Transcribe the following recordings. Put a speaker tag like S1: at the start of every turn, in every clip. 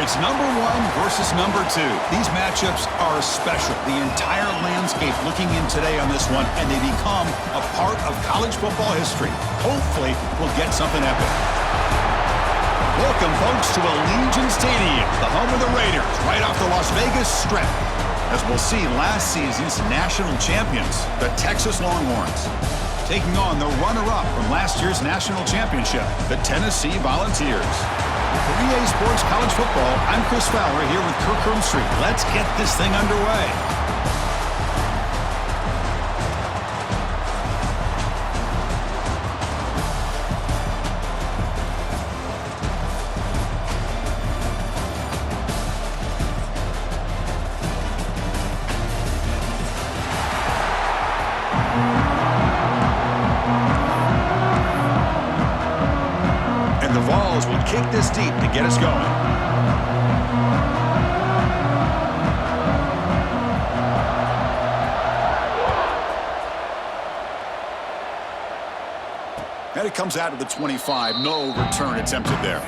S1: It's number 1 versus number 2. These matchups are special. The entire landscape looking in today on this one, and they become a part of college football history. Hopefully, we'll get something epic. Welcome, folks, to Allegiant Stadium, the home of the Raiders, right off the Las Vegas Strip. As we'll see, last season's national champions, the Texas Longhorns, taking on the runner-up from last year's national championship, the Tennessee Volunteers. For EA Sports College Football, I'm Chris Fowler here with Kirk Street. Let's get this thing underway. The Vols will kick this deep to get us going. And it comes out of the 25. No return attempted there.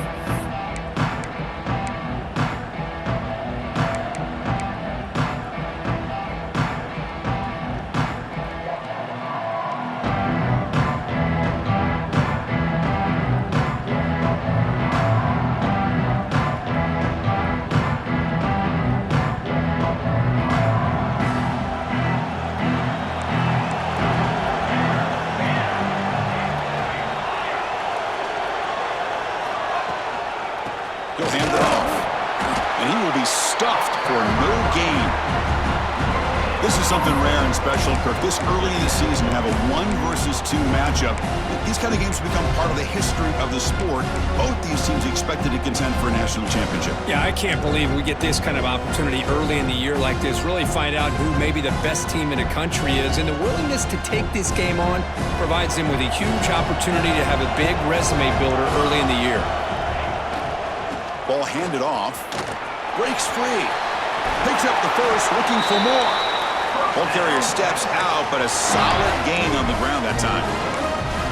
S1: He'll hand it off, and he will be stuffed for no gain. This is something rare and special, Kirk. This early in the season, to have a 1 versus 2 matchup. These kind of games become part of the history of the sport. Both these teams expected to contend for a national championship.
S2: Yeah, I can't believe we get this kind of opportunity early in the year like this. Really find out who maybe the best team in the country is. And the willingness to take this game on provides them with a huge opportunity to have a big resume builder early in the year.
S1: Ball handed off. Breaks free. Picks up the first, looking for more. Ball carrier steps out, but a solid gain on the ground that time.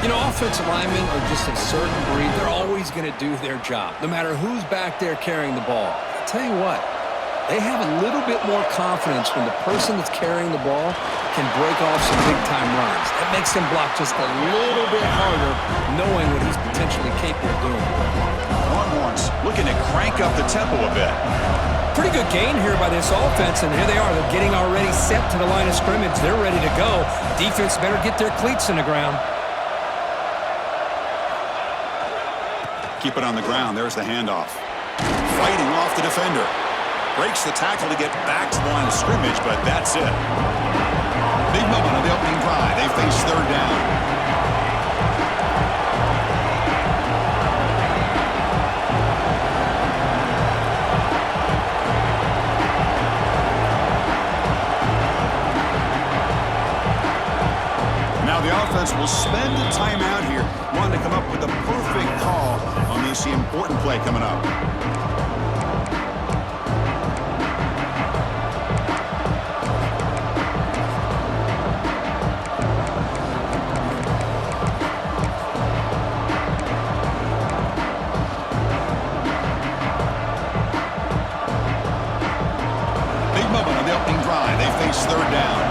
S2: You know, offensive linemen are just a certain breed. They're always going to do their job, no matter who's back there carrying the ball. I'll tell you what, they have a little bit more confidence when the person that's carrying the ball can break off some big-time runs. That makes them block just a little bit harder, knowing what he's potentially capable of doing.
S1: Longhorns looking to crank up the tempo a bit.
S2: Pretty good gain here by this offense, and here they are. They're getting already set to the line of scrimmage. They're ready to go. Defense better get their cleats in the ground.
S1: Keep it on the ground. There's the handoff. Fighting off the defender. Breaks the tackle to get back to the line of scrimmage, but that's it. Big moment on the opening drive. They face third down. Now the offense will spend a timeout here, wanting to come up with the perfect call on this important play coming up. Big moment on the opening drive. They face third down.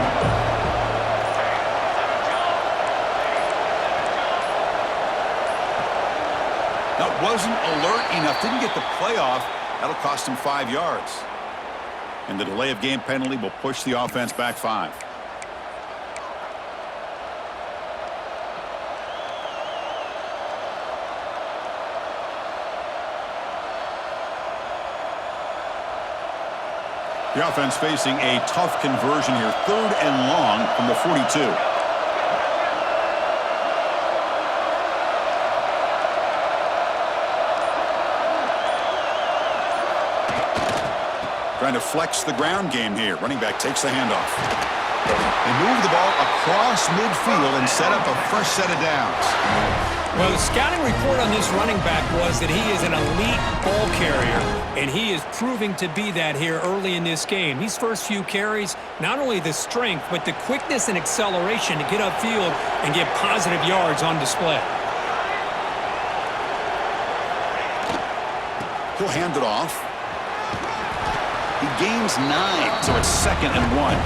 S1: That wasn't alert enough. Didn't get the play off. That'll cost him 5 yards. And the delay of game penalty will push the offense back 5. The offense facing a tough conversion here. 3rd and long from the 42. Trying to flex the ground game here. Running back takes the handoff. They move the ball across midfield and set up a fresh set of downs.
S2: Well, the scouting report on this running back was that he is an elite ball carrier, and he is proving to be that here early in this game. These first few carries, not only the strength, but the quickness and acceleration to get upfield and get positive yards on display.
S1: He'll hand it off. He gains 9, so it's 2nd and 1.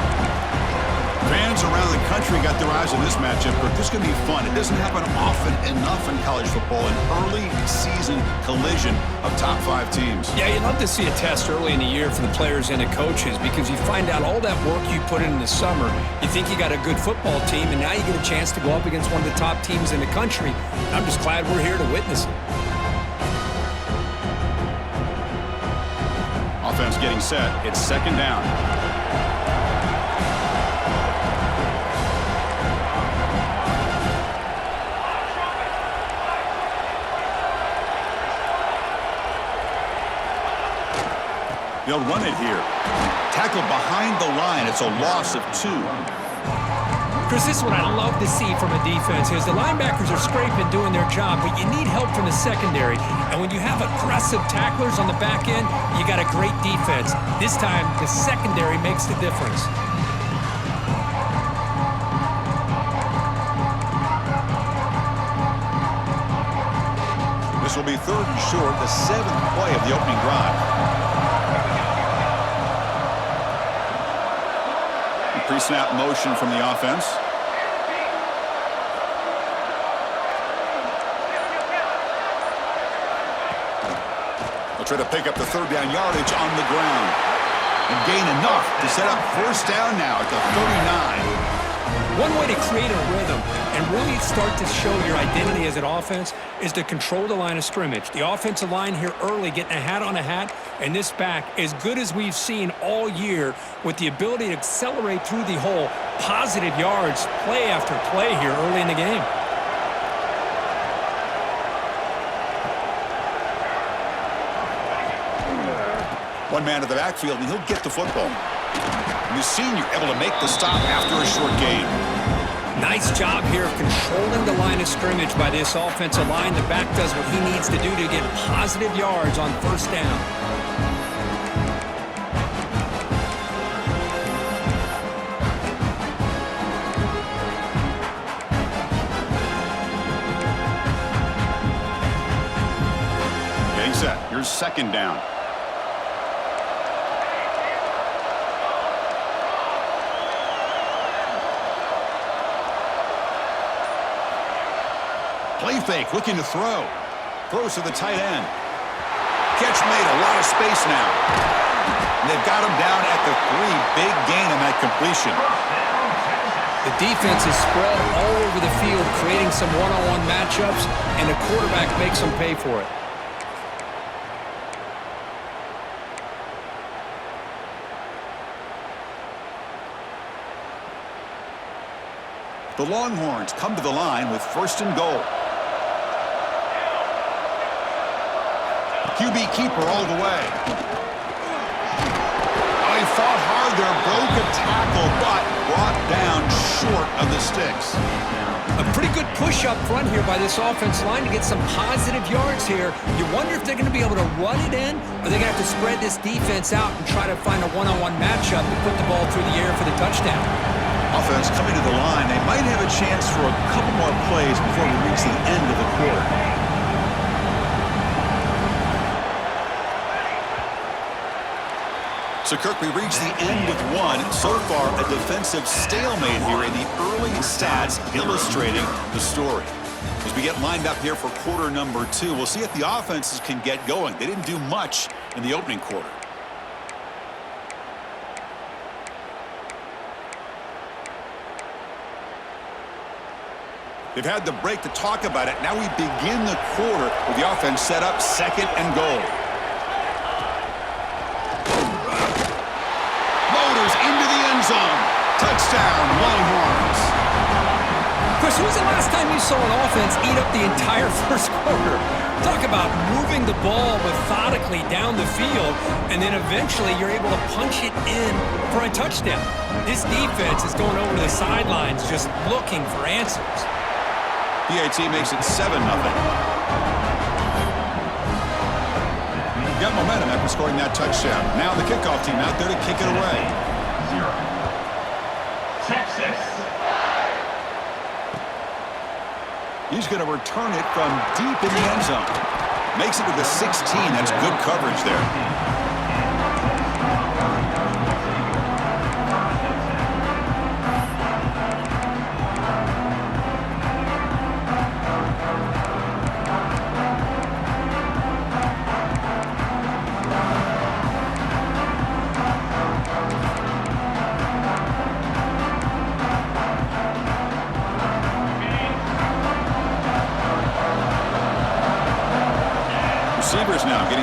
S1: Fans around the country got their eyes on this matchup, but this is going to be fun. It doesn't happen often enough in college football, an early season collision of top 5 teams.
S2: Yeah, you'd love to see a test early in the year for the players and the coaches because you find out all that work you put in the summer. You think you got a good football team, and now you get a chance to go up against one of the top teams in the country. I'm just glad we're here to witness it.
S1: Offense getting set. It's 2nd down. They'll run it here. Tackle behind the line. It's a loss of 2.
S2: Chris, this is what I love to see from a defense is the linebackers are scraping, doing their job, but you need help from the secondary. And when you have aggressive tacklers on the back end, you got a great defense. This time, the secondary makes the difference.
S1: This will be 3rd and short, the 7th play of the opening drive. Pre-snap motion from the offense. They'll try to pick up the 3rd down yardage on the ground and gain enough to set up 1st down now at the 39.
S2: One way to create a rhythm and really start to show your identity as an offense is to control the line of scrimmage. The offensive line here early getting a hat on a hat, and this back as good as we've seen all year with the ability to accelerate through the hole. Positive yards, play after play here early in the game.
S1: One man to the backfield, and he'll get the football. And the senior able to make the stop after a short gain.
S2: Nice job here of controlling the line of scrimmage by this offensive line. The back does what he needs to do to get positive yards on 1st down.
S1: Getting set. Here's 2nd down. Play fake, looking to throw. Throws to the tight end. Catch made, a lot of space now. And they've got him down at the 3. Big gain on that completion.
S2: The defense is spread all over the field, creating some one-on-one matchups, and the quarterback makes them pay for it.
S1: The Longhorns come to the line with 1st and goal. QB keeper all the way. Oh, he fought hard there, broke a tackle, but brought down short of the sticks.
S2: A pretty good push up front here by this offensive line to get some positive yards here. You wonder if they're going to be able to run it in, or they're going to have to spread this defense out and try to find a one-on-one matchup to put the ball through the air for the touchdown.
S1: Offense coming to the line. They might have a chance for a couple more plays before we reach the end of the quarter. So, Kirk, we reach the end of 1. So far, a defensive stalemate here in the early stats illustrating the story. As we get lined up here for quarter number 2, we'll see if the offenses can get going. They didn't do much in the opening quarter. They've had the break to talk about it. Now we begin the quarter with the offense set up 2nd and goal. Motors into the end zone. Touchdown, Longhorns.
S2: Chris, when was the last time you saw an offense eat up the entire 1st quarter? Talk about moving the ball methodically down the field, and then eventually you're able to punch it in for a touchdown. This defense is going over to the sidelines just looking for answers.
S1: PAT makes it 7-0. Got momentum after scoring that touchdown. Now the kickoff team out there to kick it away.
S3: 0. Texas.
S1: He's going to return it from deep in the end zone. Makes it to the 16. That's good coverage there.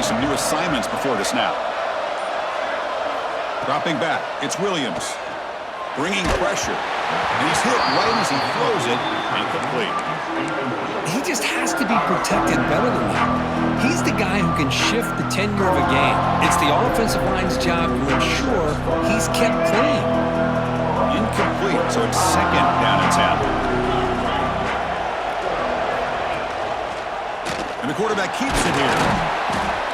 S1: some new assignments before the snap. Dropping back, it's Williams. Bringing pressure. And he's hit right as he throws it. Incomplete.
S2: He just has to be protected better than that. He's the guy who can shift the tenure of a game. It's the offensive line's job to ensure he's kept clean.
S1: Incomplete, so it's second down and 10. And the quarterback keeps it here.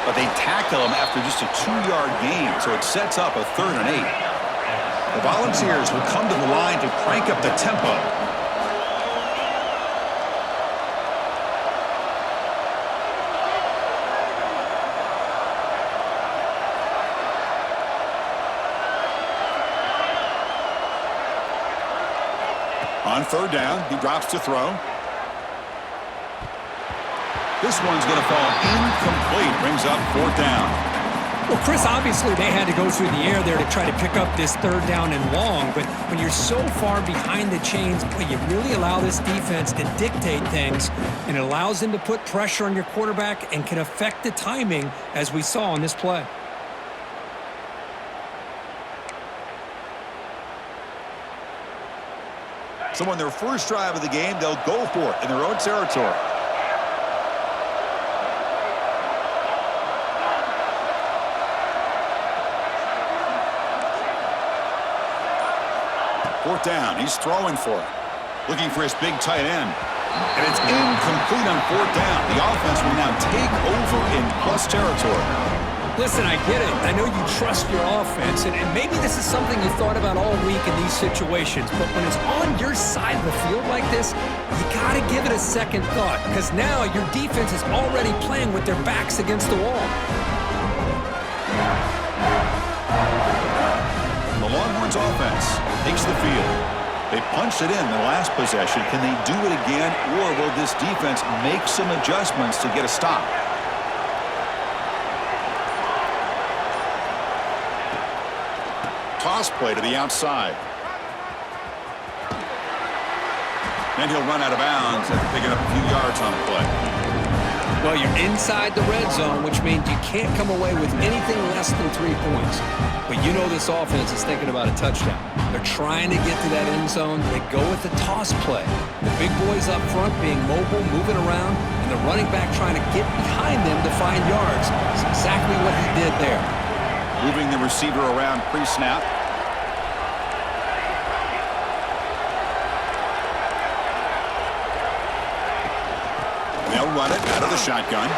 S1: But they tackle him after just a 2-yard gain, so it sets up a 3rd and 8. The Volunteers will come to the line to crank up the tempo. On 3rd down, he drops to throw. This one's going to fall incomplete. Brings up 4th down.
S2: Well, Chris, obviously they had to go through the air there to try to pick up this 3rd down and long, but when you're so far behind the chains, boy, you really allow this defense to dictate things, and it allows them to put pressure on your quarterback and can affect the timing, as we saw on this play.
S1: So on their first drive of the game, they'll go for it in their own territory. Fourth down, he's throwing for it. Looking for his big tight end. And it's incomplete on 4th down. The offense will now take over in plus territory.
S2: Listen, I get it. I know you trust your offense, and maybe this is something you thought about all week in these situations, but when it's on your side of the field like this, you got to give it a second thought, because now your defense is already playing with their backs against the wall.
S1: The Longhorns offense takes the field. They punched it in the last possession. Can they do it again, or will this defense make some adjustments to get a stop? Toss play to the outside. Then he'll run out of bounds after picking up a few yards on the play.
S2: Well, you're inside the red zone, which means you can't come away with anything less than 3 points. But you know this offense is thinking about a touchdown. They're trying to get to that end zone. They go with the toss play. The big boys up front being mobile, moving around, and the running back trying to get behind them to find yards. That's exactly what he did there.
S1: Moving the receiver around pre-snap. They'll run it out of the shotgun.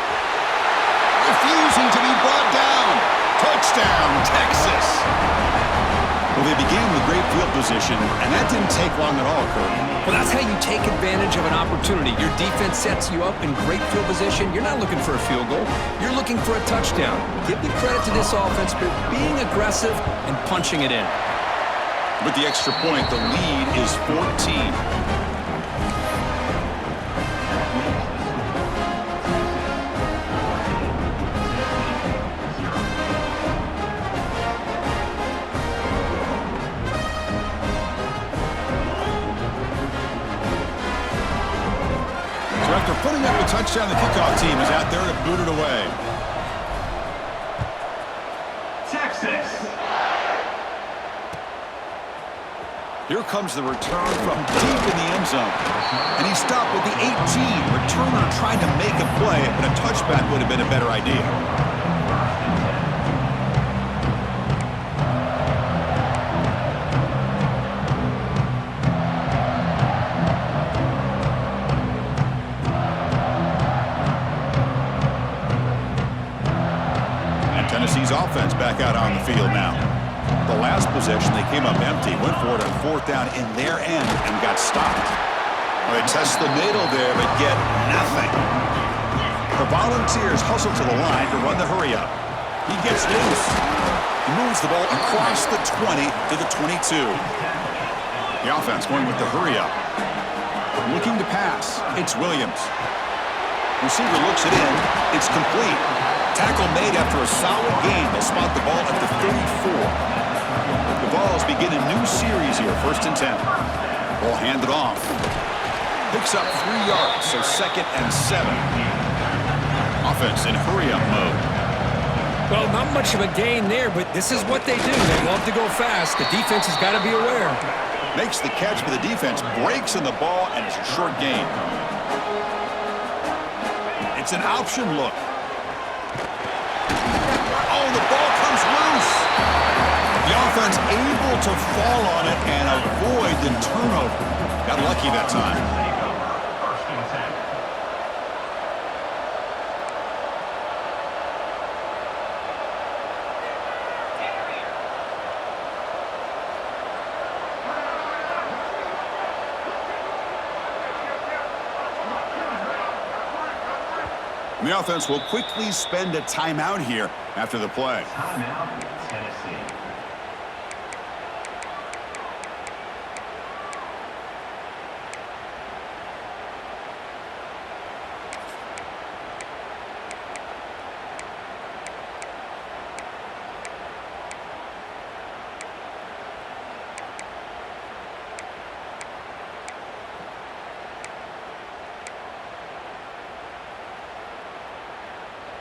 S1: Refusing to be brought down. Touchdown, Texas. Well, they began with great field position, and that didn't take long at all, Kurt.
S2: Well, that's how you take advantage of an opportunity. Your defense sets you up in great field position. You're not looking for a field goal. You're looking for a touchdown. Give the credit to this offense for being aggressive and punching it in.
S1: With the extra point, the lead is 14. After putting up a touchdown, the kickoff team is out there to boot it away.
S3: Texas.
S1: Here comes the return from deep in the end zone. And he stopped with the 18. Returner trying to make a play, but a touchback would have been a better idea. Tennessee's offense back out on the field now. The last possession, they came up empty, went for it on 4th down in their end and got stopped. Well, they test the middle there, but get nothing. The Volunteers hustle to the line to run the hurry up. He gets loose. He moves the ball across the 20 to the 22. The offense going with the hurry up. Looking to pass. It's Williams. Receiver looks it in. It's complete. Tackle made after a solid gain. They'll spot the ball at the 34. The Vols begin a new series here, 1st and 10. Ball handed off. Picks up 3 yards, so 2nd and 7. Offense in hurry-up mode.
S2: Well, not much of a gain there, but this is what they do. They love to go fast. The defense has got to be aware.
S1: Makes the catch for the defense, breaks in the ball, and it's a short gain. It's an option look. Oh, the ball comes loose. The offense able to fall on it and avoid the turnover. Got lucky that time. The offense will quickly spend a timeout here after the play.
S3: Timeout, Tennessee.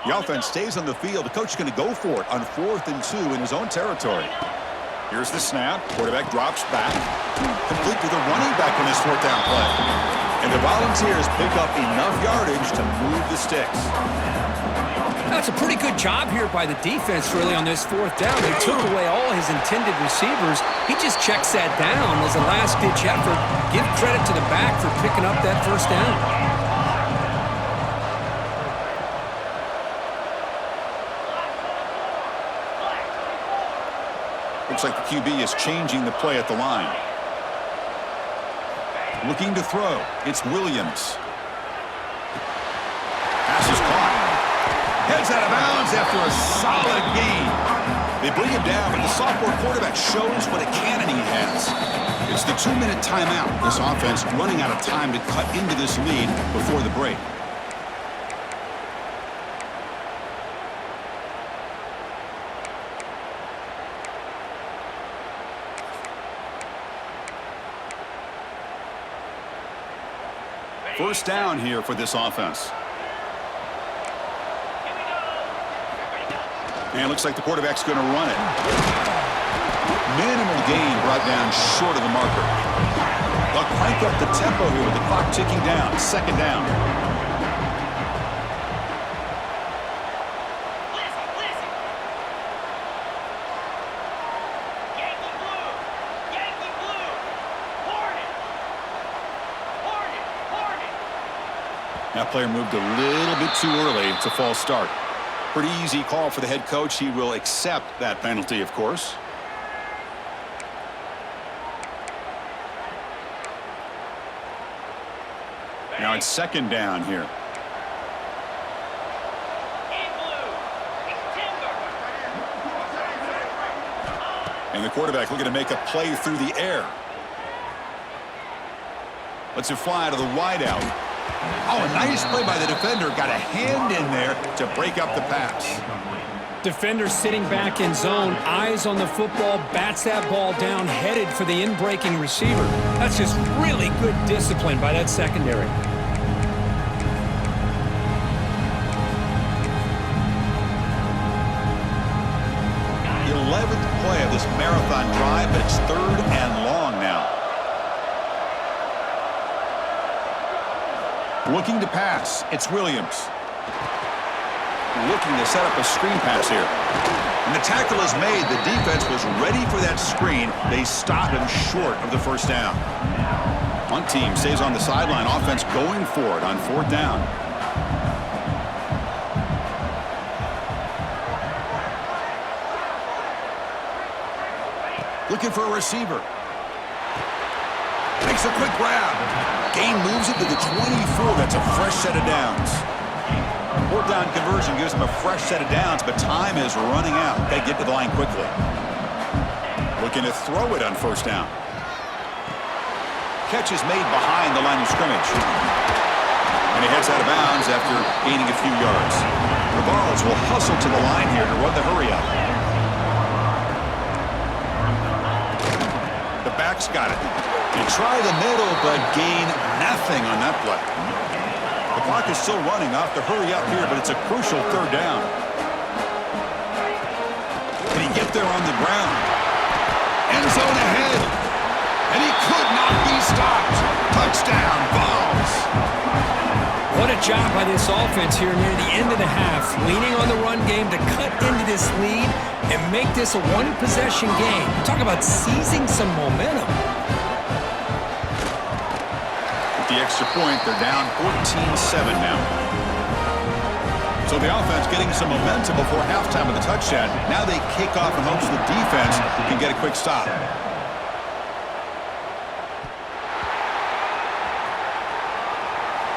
S1: The offense stays on the field. The coach is going to go for it on 4th and 2 in his own territory. Here's the snap. Quarterback drops back. Complete to the running back on this 4th down play. And the Volunteers pick up enough yardage to move the sticks.
S2: That's a pretty good job here by the defense, really, on this 4th down. They took away all his intended receivers. He just checks that down as a last-ditch effort. Give credit to the back for picking up that 1st down.
S1: Looks like the QB is changing the play at the line. Looking to throw. It's Williams. Pass is caught. Heads out of bounds after a solid gain. They bring him down, but the sophomore quarterback shows what a cannon he has. It's the 2-minute timeout. This offense running out of time to cut into this lead before the break. First down here for this offense. And it looks like the quarterback's going to run it. Minimal gain brought down short of the marker. They'll crank up the tempo here with the clock ticking down. 2nd down. That player moved a little bit too early. It's a false start. Pretty easy call for the head coach. He will accept that penalty, of course. Now it's 2nd down here. And the quarterback looking to make a play through the air. Lets it fly to the wideout. Oh, a nice play by the defender. Got a hand in there to break up the pass.
S2: Defender sitting back in zone, eyes on the football, bats that ball down, headed for the in-breaking receiver. That's just really good discipline by that secondary.
S1: The 11th play of this marathon drive, but it's 3rd and long now. Looking to pass. It's Williams. Looking to set up a screen pass here. And the tackle is made. The defense was ready for that screen. They stop him short of the 1st down. One team stays on the sideline. Offense going for it on 4th down. Looking for a receiver. Makes a quick grab. Gain moves it to the 24. That's a fresh set of downs. 4th down conversion gives them a fresh set of downs, but time is running out. They get to the line quickly. Looking to throw it on 1st down. Catch is made behind the line of scrimmage. And he heads out of bounds after gaining a few yards. The Vols will hustle to the line here to run the hurry up. The back's got it. They try the middle, but gain nothing on that play. The clock is still running off the hurry up here, but it's a crucial 3rd down. get there on the ground. End zone ahead. And he could not be stopped. Touchdown, Vols.
S2: What a job by this offense here near the end of the half, leaning on the run game to cut into this lead and make this a one-possession game. Talk about seizing some momentum.
S1: With the extra point, they're down 14-7 now. So the offense getting some momentum before halftime with a touchdown. Now they kick off in hopes the defense can get a quick stop.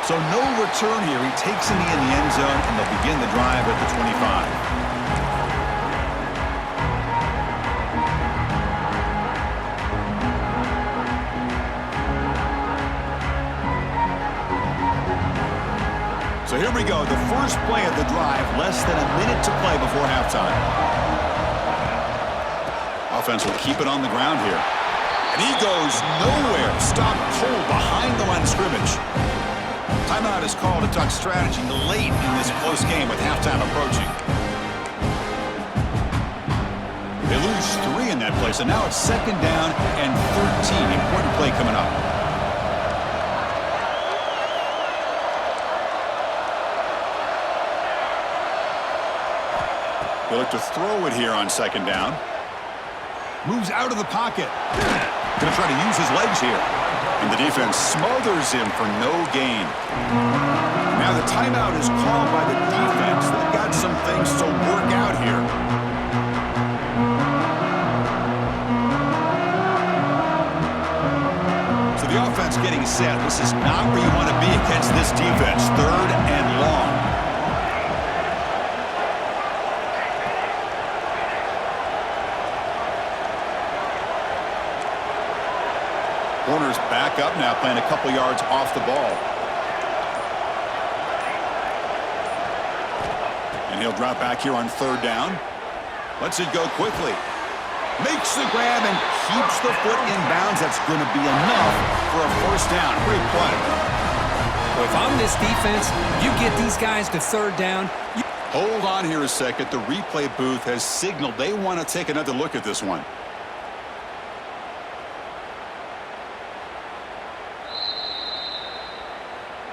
S1: So no return here. He takes a knee in the end zone, and they'll begin the drive at the 25. So here we go. The first play of the drive, less than a minute to play before halftime. Offense will keep it on the ground here. And he goes nowhere. Stopped cold behind the line of scrimmage. Timeout is called to talk strategy late in this close game with halftime approaching. They lose 3 in that play, so now it's second down and 13. Important play coming up. They look to throw it here on second down. Moves out of the pocket. Going to try to use his legs here. And the defense smothers him for no gain. Now the timeout is called by the defense. They've got some things to work out here. So the offense getting set. This is not where you want to be against this defense. Third and long. Corner's back up now, playing a couple yards off the ball. And he'll drop back here on third down. Lets it go quickly. Makes the grab and keeps the foot in bounds. That's going to be enough for a first down. Great play.
S2: Well, if I'm this defense, you get these guys to third down.
S1: Hold on here a second. The replay booth has signaled they want to take another look at this one.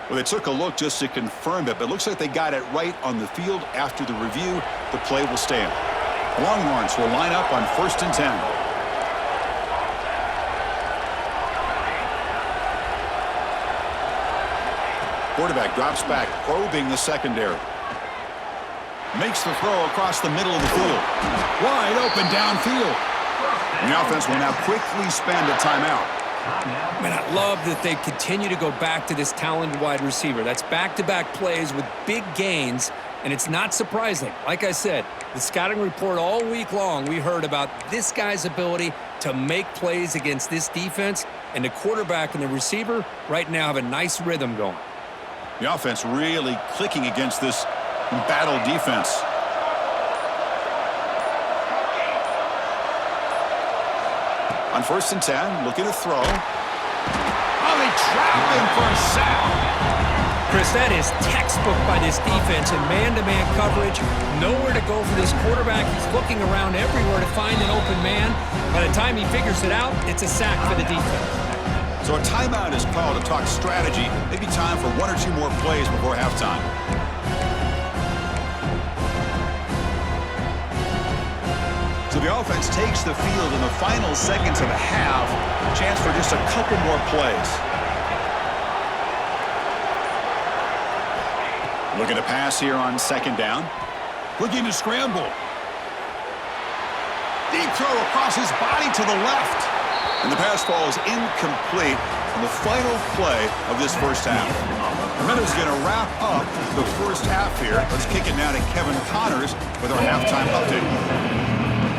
S1: Well, they took a look just to confirm it, but it looks like they got it right on the field. After the review, the play will stand. Longhorns will line up on 1st and 10. Quarterback drops back, probing the secondary. Makes the throw across the middle of the field. Wide open downfield. And the offense will now quickly spend a timeout.
S2: Man, I love that they continue to go back to this talented wide receiver. That's back-to-back plays with big gains, and it's not surprising. Like I said, the scouting report all week long, we heard about this guy's ability to make plays against this defense, and the quarterback and the receiver right now have a nice rhythm going.
S1: The offense really clicking against this battle defense. On 1st and 10, looking to throw. Oh, they trap him for a sack.
S2: Chris, that is textbook by this defense in man-to-man coverage. Nowhere to go for this quarterback. He's looking around everywhere to find an open man. By the time he figures it out, it's a sack for the defense.
S1: So a timeout is called to talk strategy. Maybe time for 1 or 2 more plays before halftime. So the offense takes the field in the final seconds of the half. Chance for just a couple more plays. Looking to pass here on second down. Looking to scramble. Deep throw across his body to the left. And the pass ball is incomplete on the final play of this first half. Ramirez going to wrap up the first half here. Let's kick it now to Kevin Connors with our halftime update.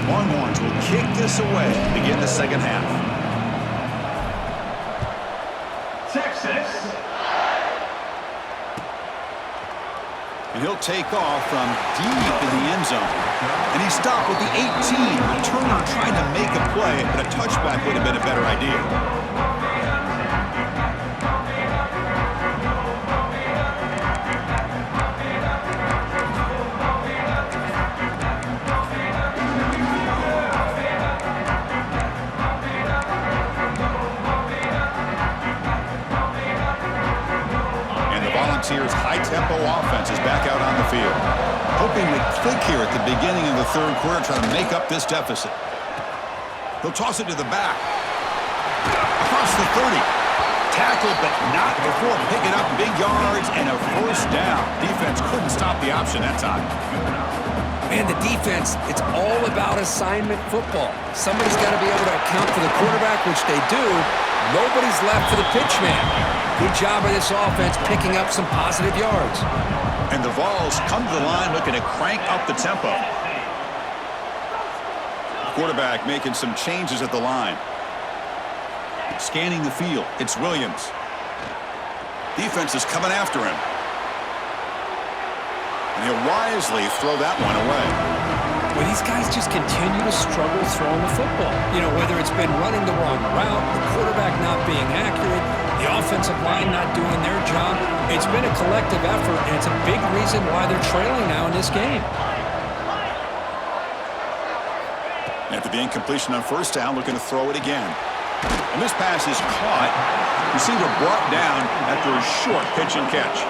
S1: Longhorns will kick this away to begin the second half.
S3: Texas.
S1: And he'll take off from deep in the end zone. And he stopped with the 18. Turner trying to make a play, but a touchback would have been a better idea. up-tempo offense is back out on the field. Hoping to click here at the beginning of the third quarter, trying to make up this deficit. He'll toss it to the back. Across the 30. Tackled, but not before picking up big yards and a first down. Defense couldn't stop the option that time.
S2: Man, the defense, it's all about assignment football. Somebody's got to be able to account for the quarterback, which they do. Nobody's left for the pitch man. Good job by this offense picking up some positive yards.
S1: And the Vols come to the line looking to crank up the tempo. Quarterback making some changes at the line. Scanning the field. It's Williams. Defense is coming after him. And he'll wisely throw that one away.
S2: Well, these guys just continue to struggle throwing the football. You know, whether it's been running the wrong route, the quarterback not being accurate, the offensive line not doing their job. It's been a collective effort, and it's a big reason why they're trailing now in this game.
S1: After the incompletion on first down, looking to throw it again. And this pass is caught. Receiver brought down after a short pitch and catch.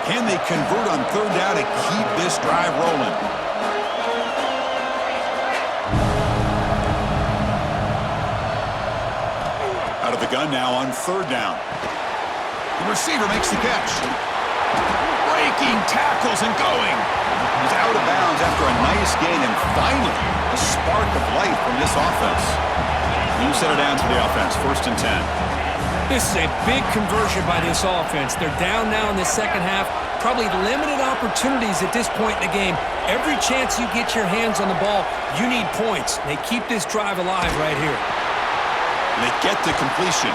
S1: Can they convert on third down to keep this drive rolling? Out of the gun now on third down. The receiver makes the catch. Breaking tackles and going. He's out of bounds after a nice gain, and finally a spark of life from this offense. You set it down to the offense, 1st and 10.
S2: This is a big conversion by this offense. They're down now in the second half. Probably limited opportunities at this point in the game. Every chance you get your hands on the ball, you need points. They keep this drive alive right here.
S1: And they get the completion.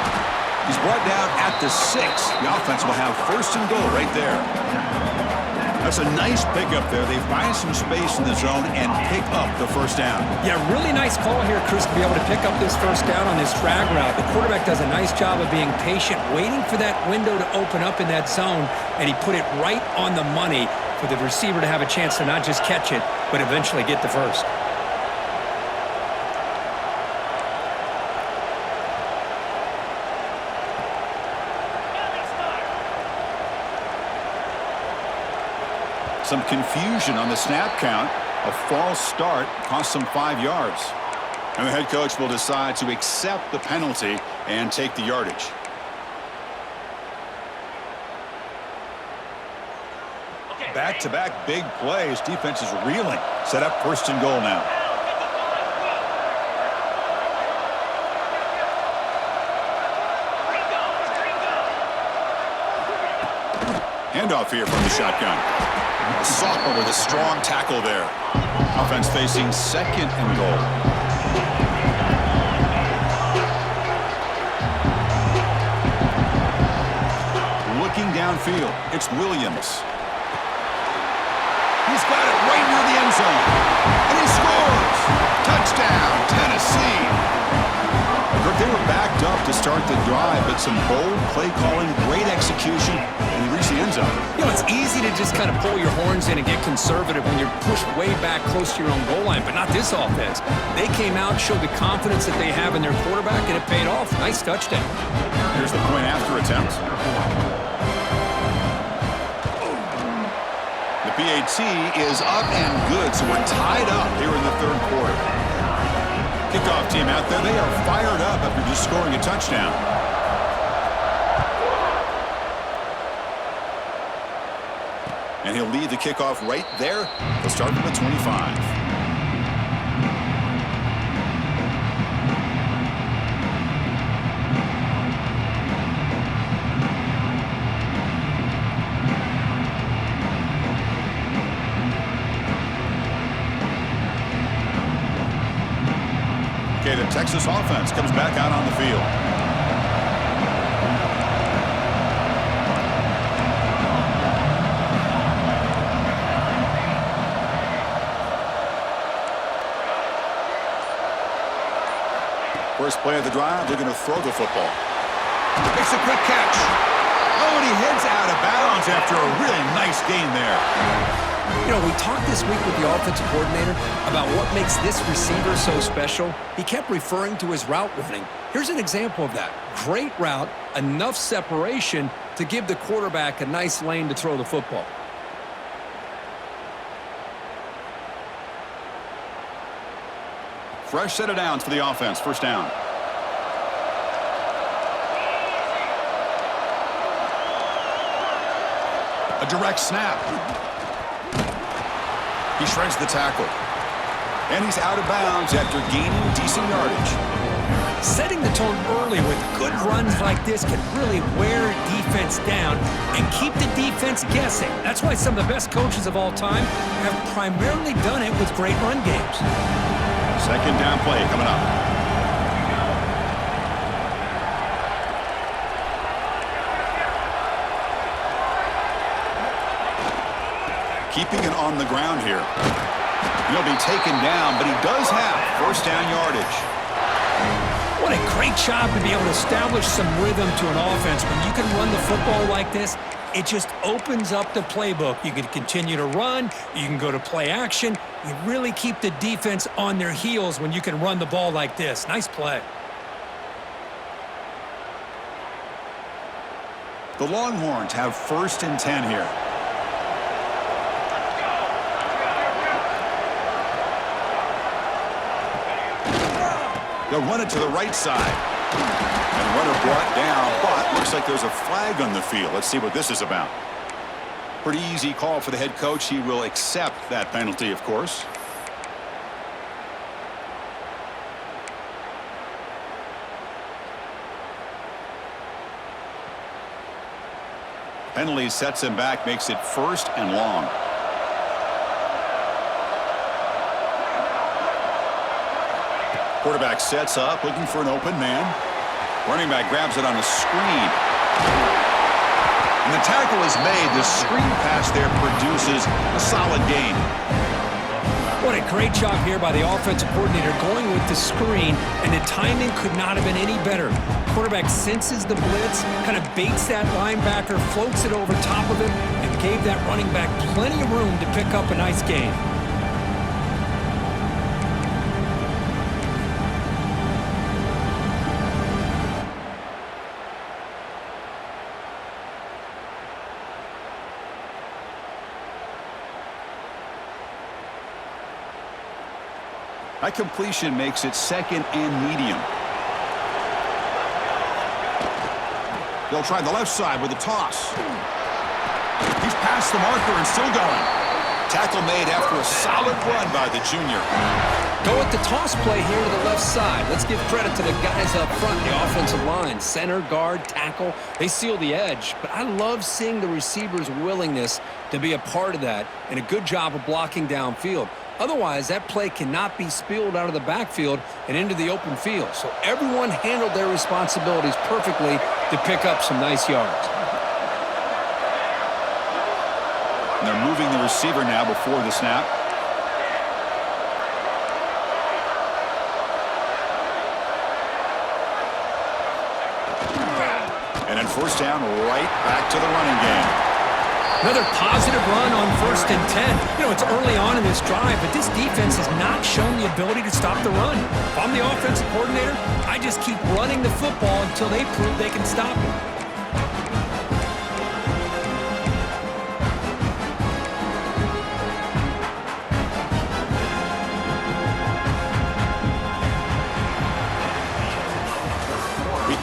S1: He's brought down at the 6. The offense will have 1st and goal right there. That's a nice pickup there. They find some space in the zone and pick up the first down.
S2: Yeah, really nice call here, Chris, to be able to pick up this first down on this drag route. The quarterback does a nice job of being patient, waiting for that window to open up in that zone, and he put it right on the money for the receiver to have a chance to not just catch it, but eventually get the first.
S1: Some confusion on the snap count. A false start cost them 5 yards. And the head coach will decide to accept the penalty and take the yardage. Back-to-back big plays. Defense is reeling. Set up 1st and goal now. Handoff here from the shotgun. A sophomore with a strong tackle there. Offense facing 2nd and goal. Looking downfield, it's Williams. He's got it right near the end zone. And he scores! Touchdown, Tennessee! They were backed up to start the drive, but some bold play calling, great execution, and he reached the end zone.
S2: You know, it's easy to just kind of pull your horns in and get conservative when you're pushed way back close to your own goal line, but not this offense. They came out, showed the confidence that they have in their quarterback, and it paid off. Nice touchdown.
S1: Here's the point after attempt. The PAT is up and good, so we're tied up here in the third quarter. Kickoff team out there, they are fired up after just scoring a touchdown. And he'll lead the kickoff right there. He'll start from the 25. Okay, the Texas offense comes back out on the field. First play of the drive, they're going to throw the football. Makes a quick catch. Oh, and he heads out of bounds after a really nice gain there.
S2: You know, we talked this week with the offensive coordinator about what makes this receiver so special. He kept referring to his route running. Here's an example of that. Great route, enough separation, to give the quarterback a nice lane to throw the football.
S1: Fresh set of downs for the offense. First down. A direct snap. He shreds the tackle. And he's out of bounds after gaining decent yardage.
S2: Setting the tone early with good runs like this can really wear defense down and keep the defense guessing. That's why some of the best coaches of all time have primarily done it with great run games.
S1: Second down play coming up. Keeping it on the ground here. He'll be taken down, but he does have first down yardage.
S2: What a great job to be able to establish some rhythm to an offense. When you can run the football like this, it just opens up the playbook. You can continue to run. You can go to play action. You really keep the defense on their heels when you can run the ball like this. Nice play.
S1: The Longhorns have first and 10 here. They'll run it to the right side. And runner brought down, but looks like there's a flag on the field. Let's see what this is about. Pretty easy call for the head coach. He will accept that penalty, of course. Penalty sets him back, makes it first and long. Quarterback sets up, looking for an open man. Running back grabs it on a screen. And the tackle is made. The screen pass there produces a solid gain.
S2: What a great job here by the offensive coordinator going with the screen, and the timing could not have been any better. Quarterback senses the blitz, kind of baits that linebacker, floats it over top of him, and gave that running back plenty of room to pick up a nice gain.
S1: That completion makes it second and medium. They'll try the left side with a toss. He's past the marker and still going. Tackle made after a solid run by the junior.
S2: Go with the toss play here to the left side. Let's give credit to the guys up front, the offensive line. Center, guard, tackle, they seal the edge. But I love seeing the receiver's willingness to be a part of that and a good job of blocking downfield. Otherwise, that play cannot be spilled out of the backfield and into the open field. So everyone handled their responsibilities perfectly to pick up some nice yards.
S1: And they're moving the receiver now before the snap. And then first down, right back to the running game.
S2: Another positive run on first and 10. You know, it's early on in this drive, but this defense has not shown the ability to stop the run. If I'm the offensive coordinator, I just keep running the football until they prove they can stop it.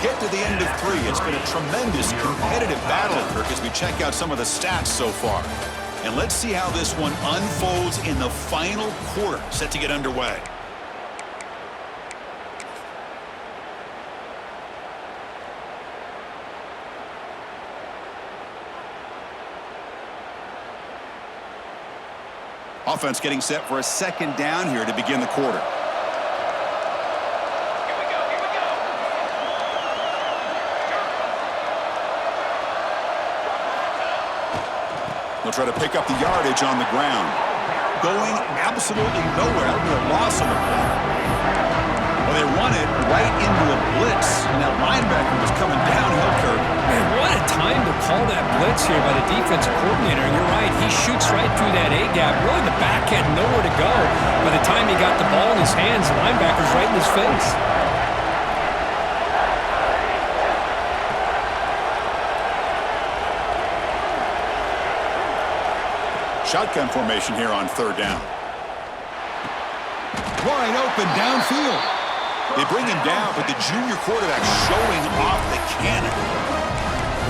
S1: Get to the end of three. It's been a tremendous competitive battle, Kirk, as we check out some of the stats so far. And let's see how this one unfolds in the final quarter, set to get underway. Offense getting set for a second down here to begin the quarter. They'll try to pick up the yardage on the ground. Going absolutely nowhere. That would be a loss on the play. Well, they run it right into a blitz, and that linebacker was coming downhill, Kirk.
S2: Man, what a time to call that blitz here by the defensive coordinator. And you're right, he shoots right through that A-gap. Really, the back had nowhere to go. By the time he got the ball in his hands, the linebacker's right in his face.
S1: Shotgun formation here on third down. Wide open downfield. They bring him down, but the junior quarterback showing off the cannon.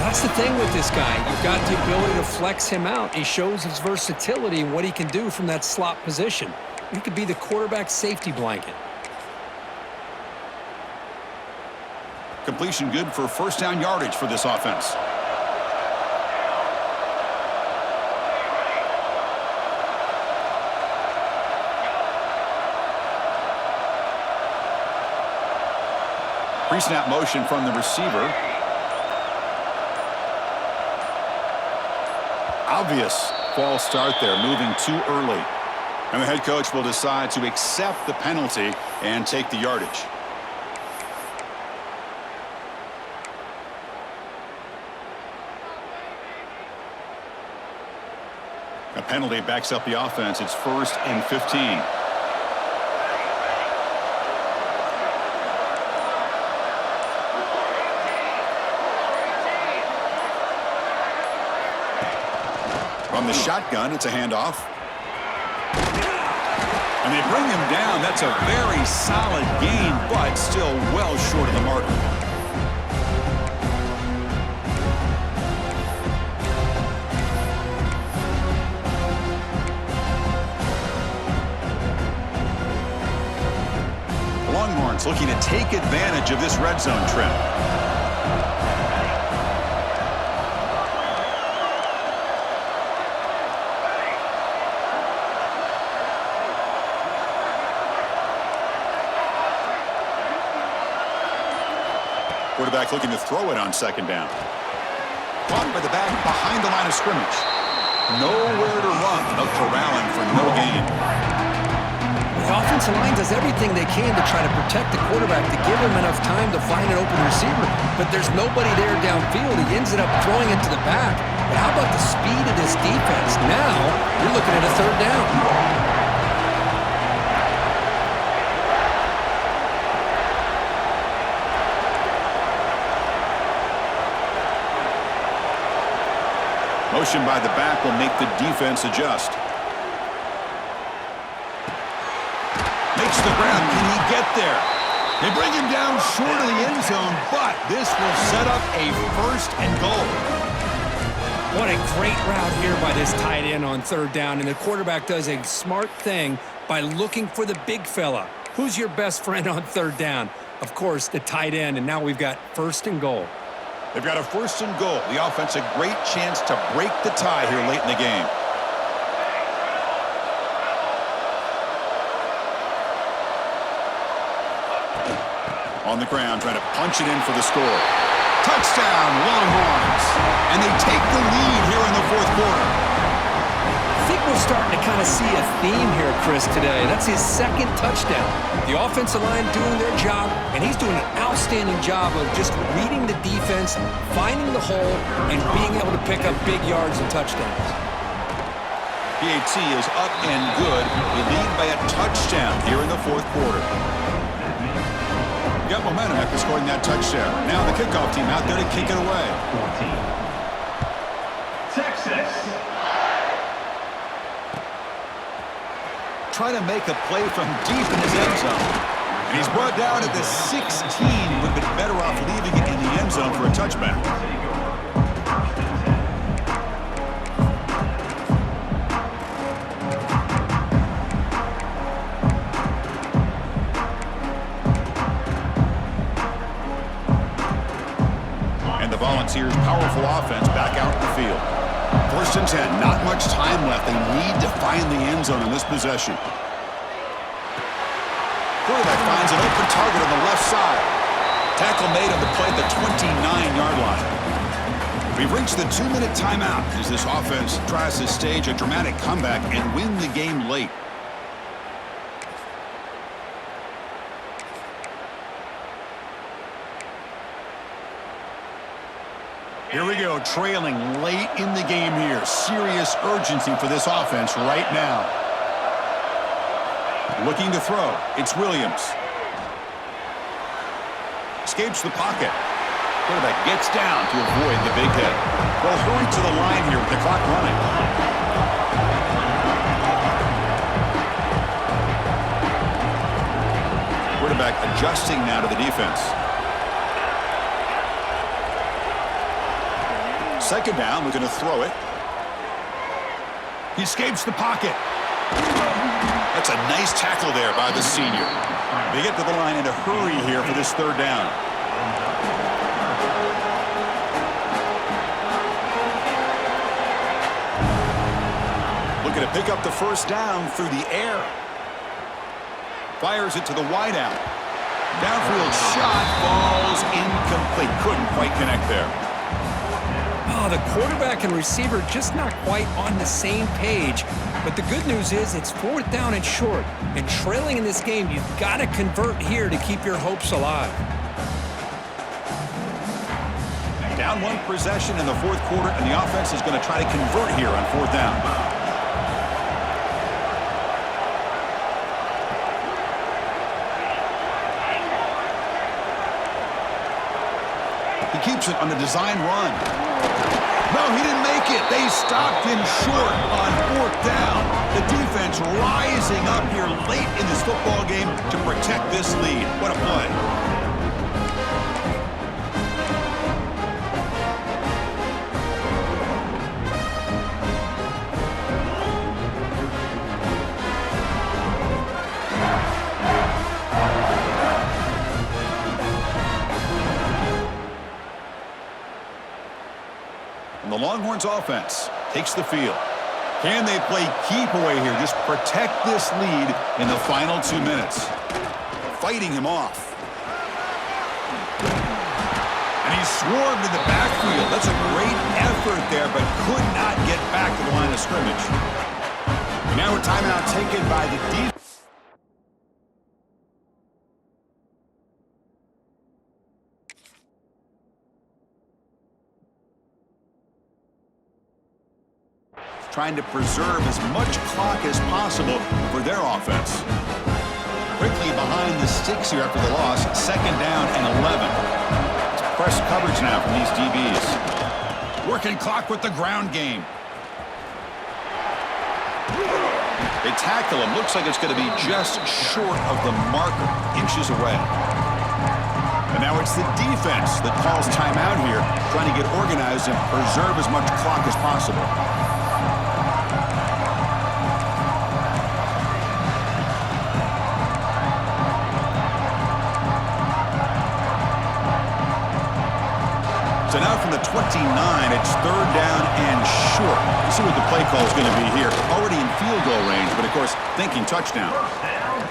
S2: That's the thing with this guy. You've got the ability to flex him out. He shows his versatility and what he can do from that slot position. He could be the quarterback's safety blanket.
S1: Completion good for first down yardage for this offense. Pre-snap motion from the receiver. Obvious false start there, moving too early. And the head coach will decide to accept the penalty and take the yardage. A penalty backs up the offense. It's 1st and 15. From the shotgun, it's a handoff. And they bring him down. That's a very solid gain, but still well short of the marker. The Longhorns looking to take advantage of this red zone trip. Quarterback looking to throw it on second down. Caught by the back behind the line of scrimmage. Nowhere to run, but corralling for no gain.
S2: The offensive line does everything they can to try to protect the quarterback, to give him enough time to find an open receiver. But there's nobody there downfield. He ends up throwing it to the back. But how about the speed of this defense? Now you're looking at a third down.
S1: Motion by the back will make the defense adjust. Makes the grab. Can he get there? They bring him down short of the end zone, but this will set up a 1st and goal.
S2: What a great route here by this tight end on third down, and the quarterback does a smart thing by looking for the big fella. Who's your best friend on third down? Of course, the tight end, and now we've got 1st and goal.
S1: They've got a 1st and goal. The offense a great chance to break the tie here late in the game. On the ground, trying to punch it in for the score. Touchdown, Longhorns. And they take the lead here in the 4th quarter.
S2: I think we're starting to kind of see a theme here, Chris, today. That's his 2nd touchdown. The offensive line doing their job, and he's doing an outstanding job of just reading the defense, finding the hole, and being able to pick up big yards and touchdowns.
S1: PAT is up and good. They lead by a touchdown here in the 4th quarter. Got momentum after scoring that touchdown. Now the kickoff team out there to kick it away.
S3: 14. Texas.
S1: Trying to make a play from deep in his end zone. And he's brought down at the 16. Would have been better off leaving it in the end zone for a touchback. And the Volunteers' powerful offense back out in the field. 1st and 10, not much time left. They need to find the end zone in this possession. Quarterback finds an open target on the left side. Tackle made on the play at the 29-yard line. We've reached the 2-minute timeout as this offense tries to stage a dramatic comeback and win the game late. Here we go, trailing late in the game here. Serious urgency for this offense right now. Looking to throw. It's Williams. Escapes the pocket. Quarterback gets down to avoid the big hit. They'll hurry to the line here with the clock running. quarterback adjusting now to the defense. Second down, we're going to throw it. He escapes the pocket. That's a nice tackle there by the senior. They get to the line in a hurry here for this third down. Looking to pick up the first down through the air. Fires it to the wideout. Downfield shot falls incomplete. Couldn't quite connect there.
S2: Oh, the quarterback and receiver just not quite on the same page. But the good news is it's fourth down and short. And trailing in this game, you've got to convert here to keep your hopes alive.
S1: Down one possession in the fourth quarter, and the offense is going to try to convert here on fourth down. He keeps it on the design run. No, he didn't make it. They stopped him short on fourth down. The defense rising up here late in this football game to protect this lead. What a play. The Longhorns offense takes the field. Can they play keep away here? Just protect this lead in the final 2 minutes. Fighting him off. And he's swarmed in the backfield. That's a great effort there, but could not get back to the line of scrimmage. And now a timeout taken by the defense. Trying to preserve as much clock as possible for their offense. Quickly behind the sticks here after the loss. Second down and 11. It's press coverage now from these DBs. Working clock with the ground game. They tackle him. Looks like it's going to be just short of the marker. Inches away. And now it's the defense that calls timeout here, trying to get organized and preserve as much clock as possible. So now from the 29, it's third down and short. Let's see what the play call is going to be here. Already in field goal range, but of course, thinking touchdown.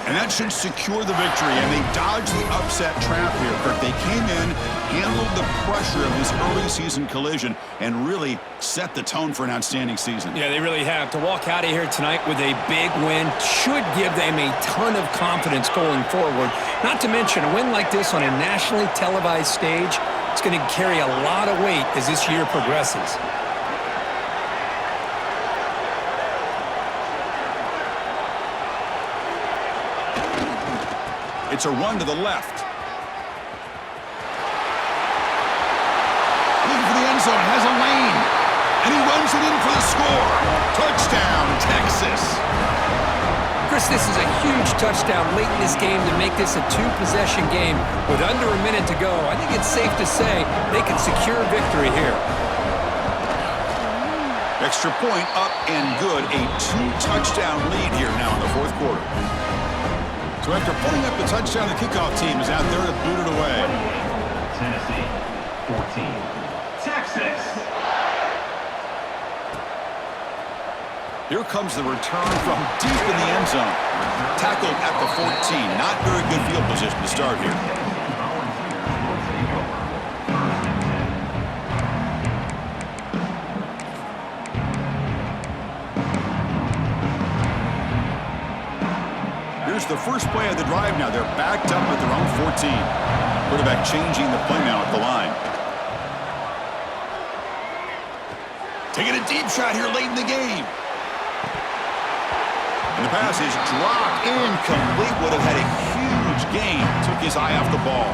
S1: And that should secure the victory, and they dodged the upset trap here, Kirk. They came in, handled the pressure of this early season collision, and really set the tone for an outstanding season.
S2: Yeah, they really have. To walk out of here tonight with a big win should give them a ton of confidence going forward. Not to mention, a win like this on a nationally televised stage, it's going to carry a lot of weight as this year progresses.
S1: It's a run to the left. Looking for the end zone, has a lane. And he runs it in for the score. Touchdown, Texas.
S2: Chris, this is a huge touchdown late in this game to make this a two-possession game with under a minute to go. I think it's safe to say they can secure victory here.
S1: Extra point up and good. A two-touchdown lead here now in the fourth quarter. So after putting up the touchdown, the kickoff team is out there to boot it away.
S3: Tennessee, 14. Texas.
S1: Here comes the return from deep in the end zone. Tackled at the 14. Not very good field position to start here. Here's the first play of the drive now. They're backed up at their own 14. Quarterback changing the play now at the line. Taking a deep shot here late in the game. And the pass is dropped incomplete. Would have had a huge gain. Took his eye off the ball.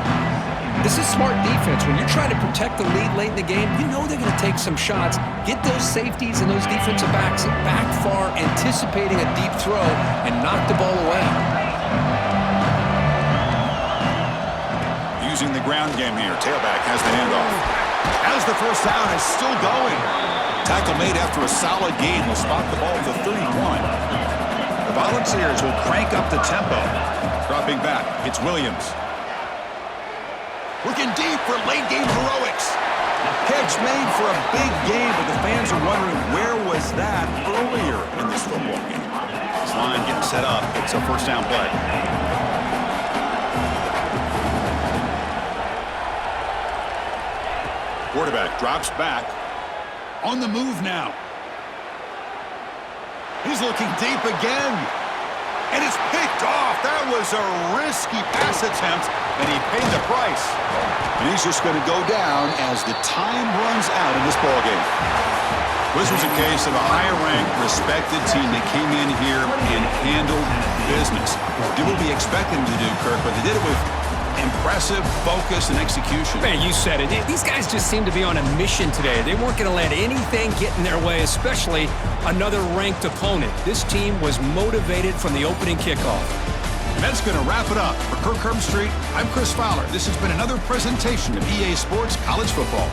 S2: This is smart defense. When you're trying to protect the lead late in the game, you know they're going to take some shots. Get those safeties and those defensive backs back far, anticipating a deep throw, and knock the ball away.
S1: using the ground game here. Tailback has the handoff. As the first down is still going. Tackle made after a solid gain will spot the ball at the 31. The Volunteers will crank up the tempo. Dropping back, it's Williams. Looking deep for late game heroics. Catch made for a big game, but the fans are wondering where was that earlier in this football game. This line getting set up. It's a first down play. Quarterback drops back. On the move now. He's looking deep again. And it's picked off. That was a risky pass attempt, and he paid the price. And he's just going to go down as the time runs out in this ballgame. This was a case of a higher-ranked, respected team that came in here and handled business. Did what we expected them to do, Kirk, but they did it with impressive focus and execution.
S2: Man, you said it. These guys just seem to be on a mission today. They weren't going to let anything get in their way, especially another ranked opponent. This team was motivated from the opening kickoff.
S1: And that's going to wrap it up. For Kirk Herbstreit, I'm Chris Fowler. This has been another presentation of EA Sports College Football.